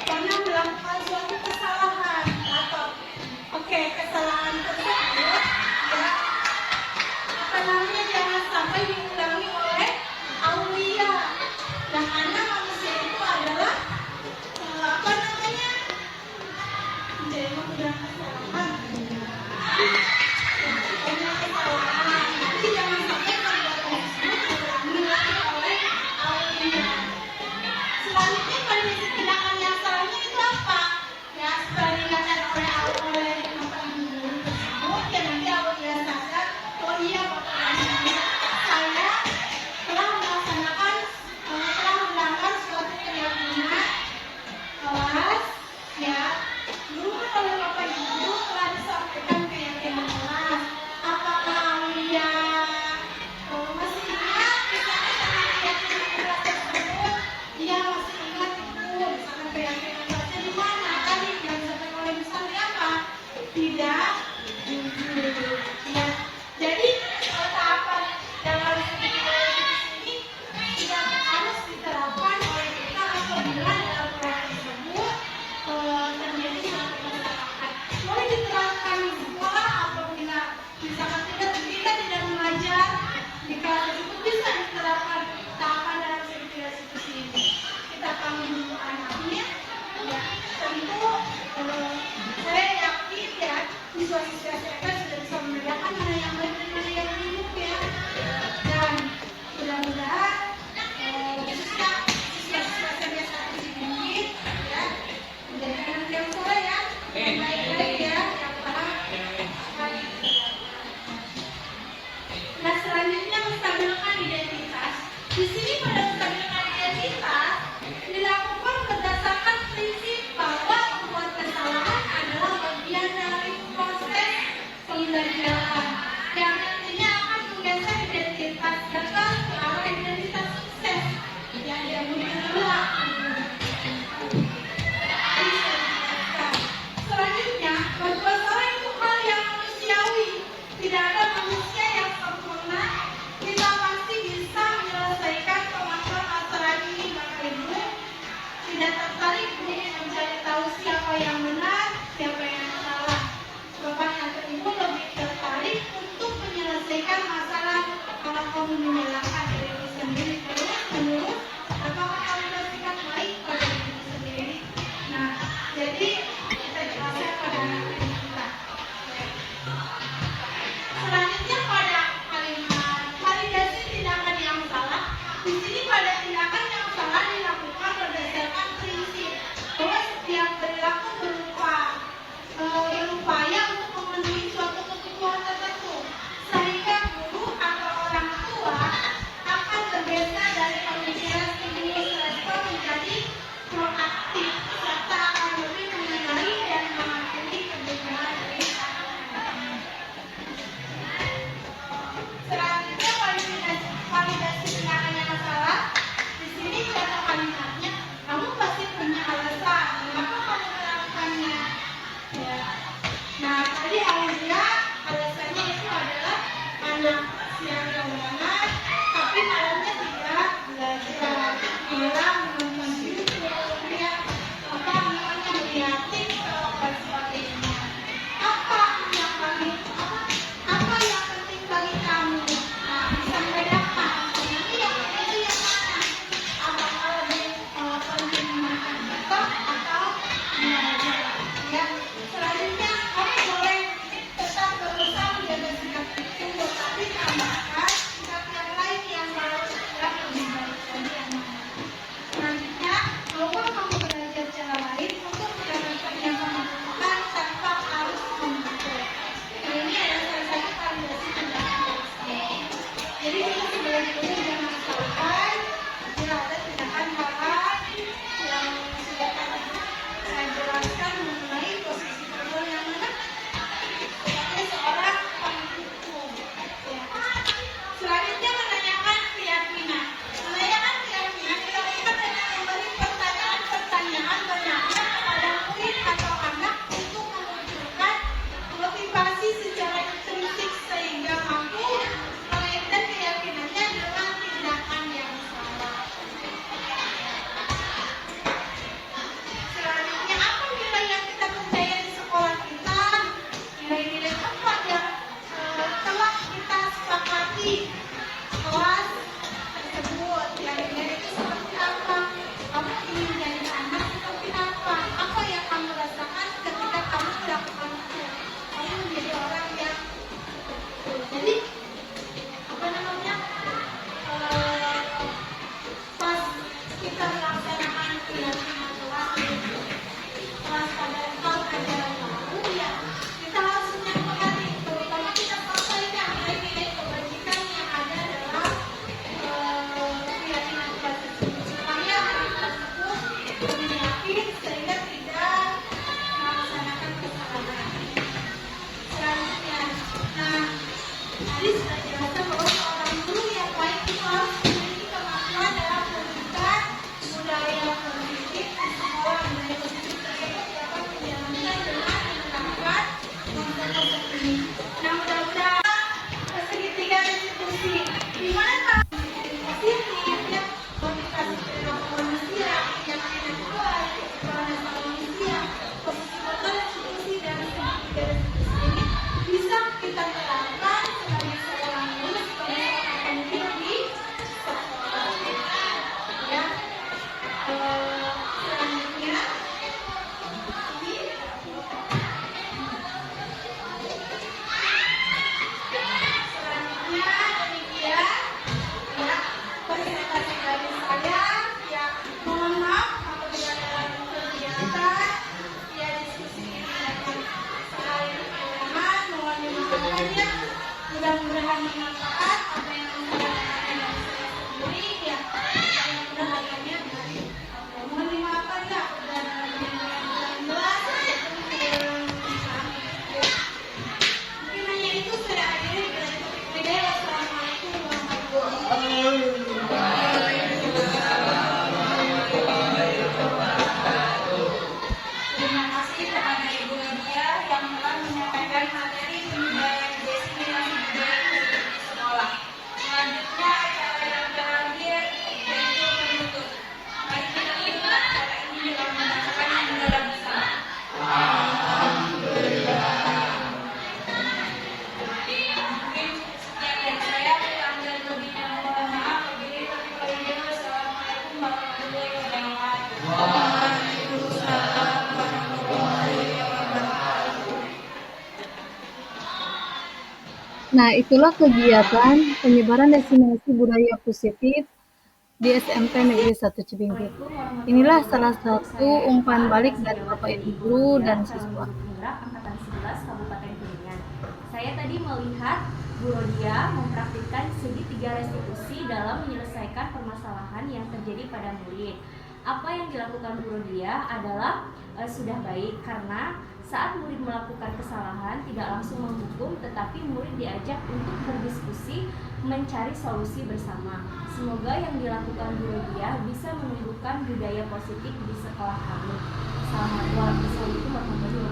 pernah melakukan suatu kesalahan atau kesalahan tersebut ya apa namanya jangan sampai diulangi oleh Aulia. Yang mana manusia itu adalah apa namanya jadi udah kesalahan kesalahan jadi jangan sampai perbuatan tersebut diulangi lagi oleh Aulia. Selanjutnya kondisi tindakan yang selanjutnya itu apa? Ya setelah dilakukan oleh apa ibu guru tersebut ya nanti Aulia sadar oh iya bapak saya telah melaksanakan telah melanggar suatu keyakinan kelas ya dulu oleh bapak ibu telah disampaikan keyakinan kelas. Apakah Aulia masih ingat misalkan keyakinan kelas tersebut? Dia masih ingat itu misalkan keyakinan kelasnya di mana tadi yang disampaikan oleh misalnya apa? Tidak jujur ya. Jadi tahapan yang harus dipilih di sini yang harus diterapkan oleh kita apabila dalam proyek tersebut terjadi suatu kesalahan. Boleh diterapkan di sekolah apabila misalkan kita tidak mengajar di kelas tersebut bisa diterapkan tahapan dalam institusi ini. Kita panggil dulu anaknya ya tentu saya yakin ya siswa-siswa saya sudah bisa membedakan mana yang benar dan mana yang buruk ya dan mudah-mudahan khususnya siswa-siswa saya saat ini mungkin ya menjadi anak yang soleh ya yang baik-baik ya yang paham. Nah selanjutnya menstabilkan identitas. Di sini pada menstabilkan identitas dilakukan berdasarkan prinsip bahwa membuat kesalahan adalah bagian dari proses pembelajaran yang nantinya akan menggeser identitas data ke arah identitas sukses yang dia bergerak. Selanjutnya, berbuat salah itu hal yang manusiawi. Tidak ada manusia yang sempurna. Kita pasti bisa menyelesaikan permasalahan masalah ini, Bapak Ibu. Tidak tertarik untuk mencari tahu siapa yang benar, siapa yang salah. Bapak atau Ibu lebih tertarik untuk menyelesaikan masalah kalau kamu menyalahkan diri sendiri terus-menerus, apakah kamu bersikap baik pada diri sendiri? Nah, jadi kita jelaskan pada anak kita. Selanjutnya pada kalimat validasi tindakan yang salah. Di sini pada tindakan yang salah dilakukan berdasarkan prinsip bahwa setiap perilaku berupaya untuk memenuhi suatu kebutuhan tertentu, sehingga guru atau orang tua akan bergeser dari pemikiran stimulus respon menjadi proaktif serta akan lebih mengenali dan mengampuni kebutuhan dari anak-anak. Selanjutnya validasi tindakan yang salah. Di sini kata kalimatnya, kamu pasti punya alasan mengapa kamu melakukannya. Ya. Nah tadi Aulia alasannya itu adalah anak siang banget, tapi malamnya tidak belajar, malah menonton YouTube, ya apa namanya melihat TikTok dan sebagainya. Apa yang penting bagi kamu? Nah, bisa membedakan. Nanti yang itu yang mana? Apakah lebih penting makan TikTok atau belajar? Ya. Selanjutnya, kamu boleh tetap berusaha menjaga sikap itu, tapi kamu Jadi apa namanya, pas kita melaksanakan keyakinan kelas pada tahun ajaran baru, ya kita harus menyepakati, terutama kita sampaikan nilai-nilai kebajikan yang ada dalam keyakinan kelas tersebut, supaya anak tersebut lebih yakin sehingga tidak melaksanakan kesalahan. Selanjutnya, nah tadi sudah dijelaskan bahwa seorang guru yang baik itu harus memiliki kemampuan dalam memberikan budaya positif di sekolah. Budaya positif tersebut dapat menjalankan dengan menerapkan konsep-konsep ini. Nah, mudah-mudahan segitiga institusi di mana positif ya, motivasi perilaku manusia, keyakinan kuat, kekebalan manusia, posisi betul institusi dan segitiga institusi ini bisa kita terapkan sebagai seorang guru, sebagai seorang pendidik di sekolah. Ya, selanjutnya ini demikian ya presentasi dari saya. Ya, mohon maaf apabila dalam kegiatan ya diskusi ini dapat sekali kekurangan, mohon dimaafkan ya. Mudah-mudahan bermanfaat apa yang saya katakan dari saya sendiri ya. Mudah-mudahan dari mohon dimaafkan ya apabila dalam penyampaian kurang jelas ataupun kurang paham. Ya. Mungkin hanya itu saya akhiri. Wassalamualaikum warahmatullahi wabarakatuh. Terima kasih kepada Ibu Nadia yang telah menyampaikan materi pembudayaan destinasi budaya positif di sekolah. Selanjutnya acara yang terakhir yaitu penutup. Mari kita tutup acara ini dengan membacakan hamdalah bersama. Mungkin sekian dari saya, kurang dan lebihnya mohon maaf. Wabillahi taufiq wal hidayah. Wassalamualaikum warahmatullahi wabarakatuh. Waalaikumsalam warahmatullahi wabarakatuh. Nah, itulah kegiatan penyebaran destinasi budaya positif di SMP Negeri 1 Cibingbir. Inilah salah satu umpan balik dari Bapak Ibu guru dan siswa. Penggerak Angkatan 11 Kabupaten Kuningan. Saya tadi melihat Bu Rodia mempraktikkan segitiga restitusi dalam menyelesaikan permasalahan yang terjadi pada murid. Apa yang dilakukan Bu Rodia adalah sudah baik, karena saat murid melakukan kesalahan tidak langsung menghukum, tetapi murid diajak untuk berdiskusi mencari solusi bersama. Semoga yang dilakukan Bu Rodia bisa menumbuhkan budaya positif di sekolah kami. Assalamualaikum warahmatullahi wabarakatuh.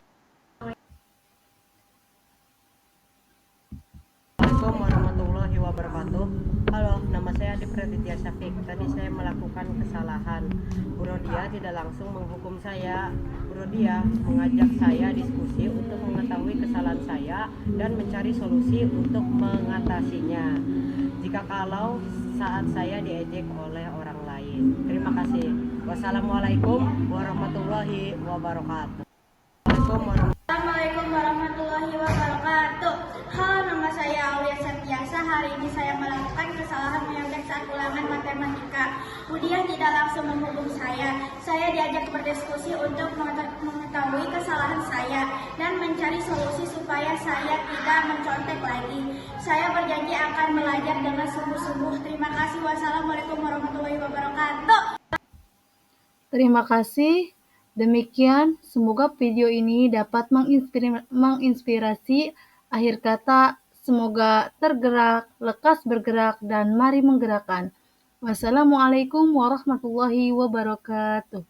Assalamualaikum warahmatullahi wabarakatuh. Halo, nama saya Adi Praditya Syafiq. Tadi saya melakukan kesalahan. Bu Rodia tidak langsung menghukum saya. Bu Rodia mengajak saya diskusi untuk mengetahui kesalahan saya dan mencari solusi untuk mengatasinya. Jika kalau saat saya diejek oleh orang lain. Terima kasih. Wassalamualaikum warahmatullahi wabarakatuh. Assalamualaikum warahmatullahi wabarakatuh. Halo, nama saya Aulia Setiasa. Hari ini saya melakukan kesalahan menyontek saat ulangan matematika. Kemudian tidak langsung menghukum saya. Saya diajak berdiskusi untuk mengetahui kesalahan saya dan mencari solusi supaya saya tidak mencontek lagi. Saya berjanji akan belajar dengan sungguh-sungguh. Terima kasih. Wassalamualaikum warahmatullahi wabarakatuh. Terima kasih. Demikian, semoga video ini dapat menginspirasi. Akhir kata, semoga tergerak, lekas bergerak, dan mari menggerakkan. Wassalamualaikum warahmatullahi wabarakatuh.